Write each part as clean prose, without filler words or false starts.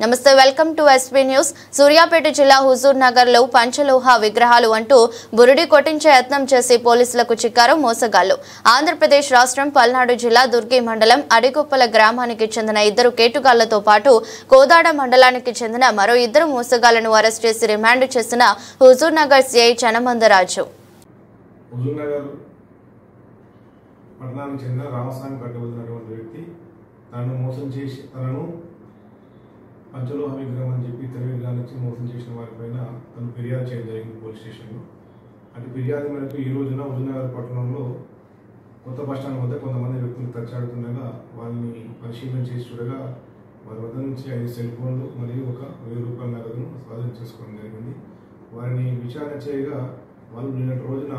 నమస్తే welcome to SP news. Suryapet జిల్లా హుజూర్ నగర్ లో పంచలోహ విగ్రహాలు అంటూ బురుడి కొట్టించే యత్నం చేసి పోలీసులకు చిక్కారు మోసగాళ్లు. ఆంధ్రప్రదేశ్ రాష్ట్రం పల్నాడు జిల్లా దుర్గి మండలం అడిగొప్పల గ్రామానికి చెందిన 2 కేటుగాళ్లతో పాటు కోదాడ మండలానికి చెందిన మరో 2 మోసగాళ్లను అరెస్ట్ చేసి రిమాండ్ చేసిన హుజూర్ నగర్ సిఐ చనమందరాజు. పంచలోహ విగ్రహం అని చెప్పి తెలివిగా నుంచి మోసం చేసిన వారిపైన తను ఫిర్యాదు చేయడం జరిగింది పోలీస్ స్టేషన్లో. అటు ఫిర్యాదు మేరకు ఈ రోజున హుజూర్నగర్ పట్టణంలో కొత్త బస్టాండ్ వద్ద కొంతమంది వ్యక్తులు తచ్చాడుతుండగా వాళ్ళని పరిశీలన చేసి చూడగా వారి వద్ద నుంచి 5 సెల్ ఫోన్లు మరియు ఒక 1000 రూపాయల నగదును స్వాధీనం చేసుకోవడం జరిగింది. వారిని విచారణ చేయగా వాళ్ళు నిన్నటి రోజున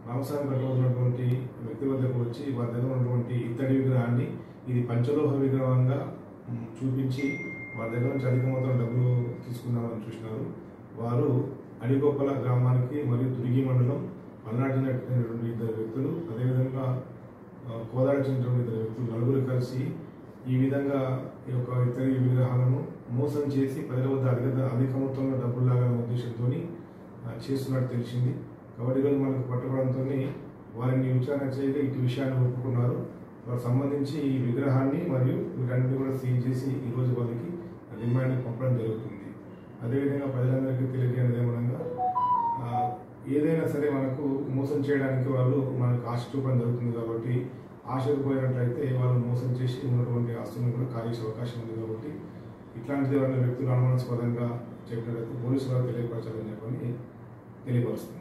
రామస్వామిపేట ఉన్నటువంటి వ్యక్తి వద్దకు వచ్చి వారి దగ్గర ఉన్నటువంటి ఇత్తడి విగ్రహాన్ని ఇది పంచలోహ విగ్రహంగా చూపించి వారి దగ్గర నుంచి అధిక మొత్తం డబ్బులు తీసుకుందామని చూసినారు. వారు అడిగొప్పల గ్రామానికి మరియు దుర్గి మండలం పల్నాడు చెందినటువంటి 2 వ్యక్తులు, అదేవిధంగా కోదాడ చెందినటువంటి 2 వ్యక్తులు, నలుగురు కలిసి ఈ విధంగా ఈ యొక్క ఇతర విగ్రహాలను మోసం చేసి ప్రజల వద్ద అధిక మొత్తంలో డబ్బులు లాగానే ఉద్దేశంతో చేస్తున్నట్టు తెలిసింది. కాబట్టి ఈరోజు మనకు పట్టుకోవడంతో వారిని విచారణ చేయగా ఇటు విషయాన్ని ఒప్పుకున్నారు. వారికి సంబంధించి ఈ విగ్రహాన్ని మరియు వీటన్నిటిని కూడా సీజ్ చేసి ఈరోజు వాళ్ళకి రిమాండ్ పంపడం జరుగుతుంది. అదేవిధంగా ప్రజలందరికీ తెలియజేయడం ఏమనగా ఏదైనా సరే మనకు మోసం చేయడానికి వాళ్ళు మనకు ఆశ చూపడం జరుగుతుంది. కాబట్టి ఆశకు పోయినట్లయితే వాళ్ళు మోసం చేసి ఉన్నటువంటి ఆస్తులను కూడా కాజేసే అవకాశం ఉంది. కాబట్టి ఇట్లాంటిది ఎవరైనా వ్యక్తులు అనుమానాస్పదంగా చెప్పినట్లయితే పోలీసులు తెలియపరచాలని చెప్పని తెలియపరుస్తుంది.